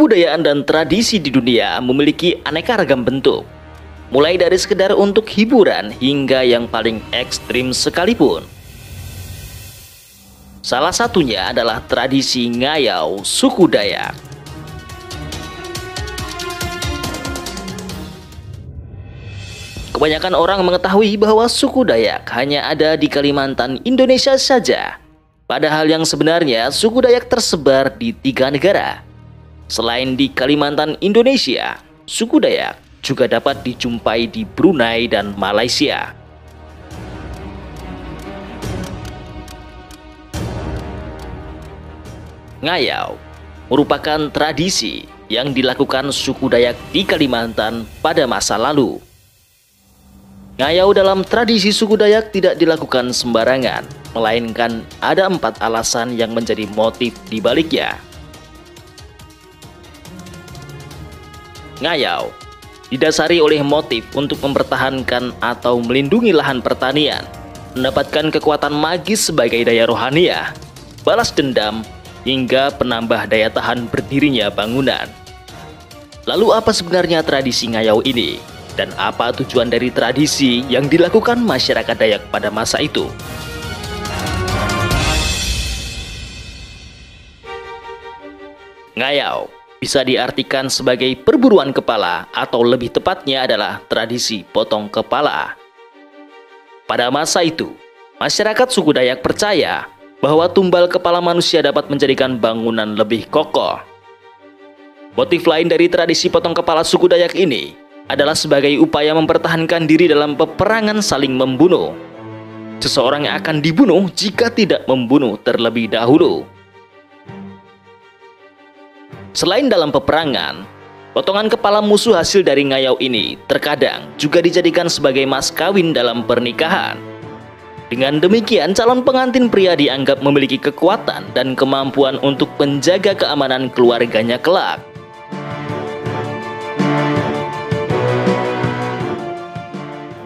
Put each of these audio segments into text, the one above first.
Kebudayaan dan tradisi di dunia memiliki aneka ragam bentuk, mulai dari sekedar untuk hiburan hingga yang paling ekstrim sekalipun. Salah satunya adalah tradisi ngayau suku Dayak. Kebanyakan orang mengetahui bahwa suku Dayak hanya ada di Kalimantan, Indonesia saja. Padahal yang sebenarnya suku Dayak tersebar di 3 negara. Selain di Kalimantan, Indonesia, suku Dayak juga dapat dijumpai di Brunei dan Malaysia. Ngayau merupakan tradisi yang dilakukan suku Dayak di Kalimantan pada masa lalu. Ngayau dalam tradisi suku Dayak tidak dilakukan sembarangan, melainkan ada 4 alasan yang menjadi motif di baliknya. Ngayau didasari oleh motif untuk mempertahankan atau melindungi lahan pertanian, mendapatkan kekuatan magis sebagai daya rohaniah, balas dendam, hingga penambah daya tahan berdirinya bangunan. Lalu apa sebenarnya tradisi ngayau ini? Dan apa tujuan dari tradisi yang dilakukan masyarakat Dayak pada masa itu? Ngayau bisa diartikan sebagai perburuan kepala atau lebih tepatnya adalah tradisi potong kepala. Pada masa itu, masyarakat suku Dayak percaya bahwa tumbal kepala manusia dapat menjadikan bangunan lebih kokoh. Motif lain dari tradisi potong kepala suku Dayak ini adalah sebagai upaya mempertahankan diri dalam peperangan saling membunuh. Seseorang yang akan dibunuh jika tidak membunuh terlebih dahulu. Selain dalam peperangan, potongan kepala musuh hasil dari ngayau ini terkadang juga dijadikan sebagai mas kawin dalam pernikahan. Dengan demikian, calon pengantin pria dianggap memiliki kekuatan dan kemampuan untuk menjaga keamanan keluarganya kelak.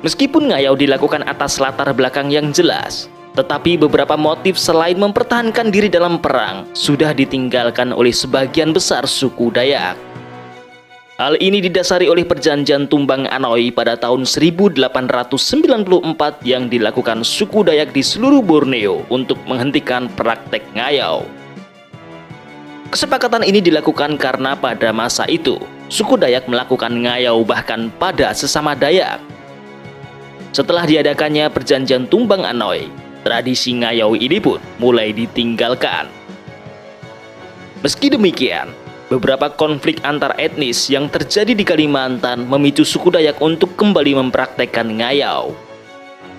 Meskipun ngayau dilakukan atas latar belakang yang jelas, tetapi beberapa motif selain mempertahankan diri dalam perang sudah ditinggalkan oleh sebagian besar suku Dayak. Hal ini didasari oleh perjanjian Tumbang Anoy pada tahun 1894 yang dilakukan suku Dayak di seluruh Borneo untuk menghentikan praktek ngayau. Kesepakatan ini dilakukan karena pada masa itu, suku Dayak melakukan ngayau bahkan pada sesama Dayak. Setelah diadakannya perjanjian Tumbang Anoy, tradisi ngayau ini pun mulai ditinggalkan. Meski demikian, beberapa konflik antar etnis yang terjadi di Kalimantan memicu suku Dayak untuk kembali mempraktekkan ngayau.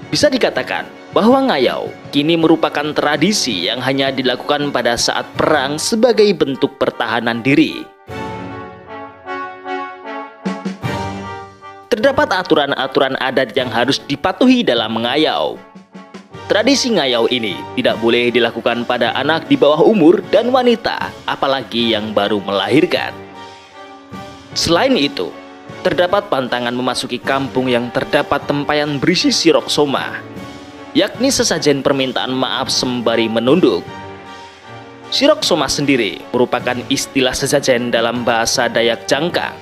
Bisa dikatakan bahwa ngayau kini merupakan tradisi yang hanya dilakukan pada saat perang sebagai bentuk pertahanan diri. Terdapat aturan-aturan adat yang harus dipatuhi dalam ngayau. Tradisi ngayau ini tidak boleh dilakukan pada anak di bawah umur dan wanita, apalagi yang baru melahirkan. Selain itu, terdapat pantangan memasuki kampung yang terdapat tempayan berisi sirok soma, yakni sesajen permintaan maaf sembari menunduk. Sirok soma sendiri merupakan istilah sesajen dalam bahasa Dayak Jangkang.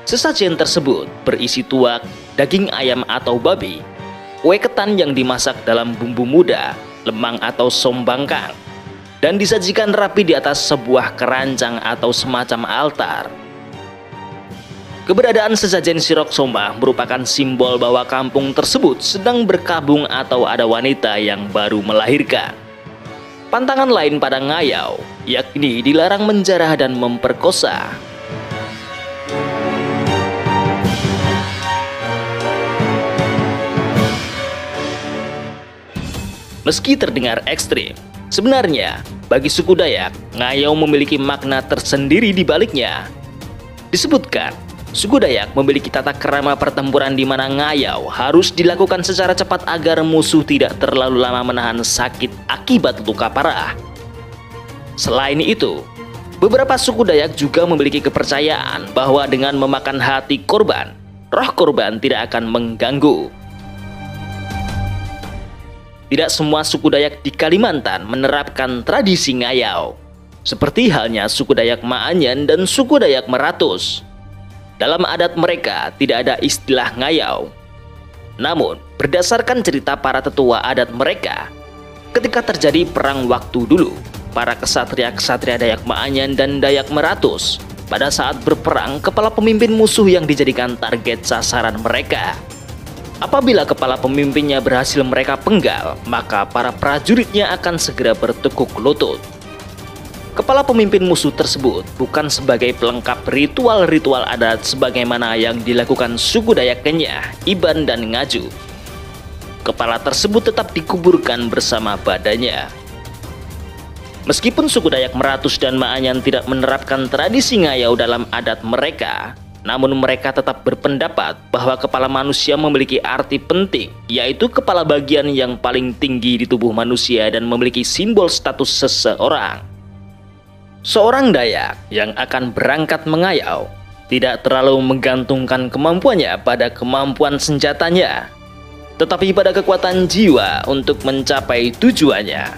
Sesajen tersebut berisi tuak, daging ayam atau babi, kue ketan yang dimasak dalam bumbu muda, lemang atau sombangkang, dan disajikan rapi di atas sebuah keranjang atau semacam altar. Keberadaan sesajen sirok soma merupakan simbol bahwa kampung tersebut sedang berkabung atau ada wanita yang baru melahirkan. Pantangan lain pada ngayau, yakni dilarang menjarah dan memperkosa. Meski terdengar ekstrim, sebenarnya bagi suku Dayak, ngayau memiliki makna tersendiri di baliknya. Disebutkan, suku Dayak memiliki tata krama pertempuran di mana ngayau harus dilakukan secara cepat agar musuh tidak terlalu lama menahan sakit akibat luka parah. Selain itu, beberapa suku Dayak juga memiliki kepercayaan bahwa dengan memakan hati korban, roh korban tidak akan mengganggu. Tidak semua suku Dayak di Kalimantan menerapkan tradisi ngayau. seperti halnya suku Dayak Ma'anyan dan suku Dayak Meratus. Dalam adat mereka tidak ada istilah ngayau. Namun, berdasarkan cerita para tetua adat mereka, ketika terjadi perang waktu dulu, para kesatria-kesatria Dayak Ma'anyan dan Dayak Meratus pada saat berperang, kepala pemimpin musuh yang dijadikan target sasaran mereka. Apabila kepala pemimpinnya berhasil mereka penggal, maka para prajuritnya akan segera bertekuk lutut. Kepala pemimpin musuh tersebut bukan sebagai pelengkap ritual-ritual adat sebagaimana yang dilakukan suku Dayak Kenyah, Iban, dan Ngaju. Kepala tersebut tetap dikuburkan bersama badannya. Meskipun suku Dayak Meratus dan Ma'anyan tidak menerapkan tradisi ngayau dalam adat mereka, namun mereka tetap berpendapat bahwa kepala manusia memiliki arti penting, yaitu kepala bagian yang paling tinggi di tubuh manusia dan memiliki simbol status seseorang. Seorang Dayak yang akan berangkat mengayau tidak terlalu menggantungkan kemampuannya pada kemampuan senjatanya, tetapi pada kekuatan jiwa untuk mencapai tujuannya.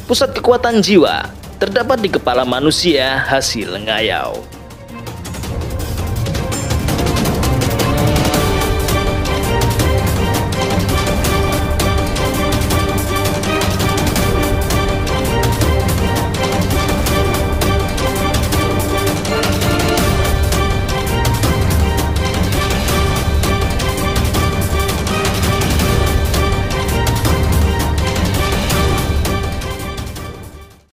Pusat kekuatan jiwa terdapat di kepala manusia hasil ngayau.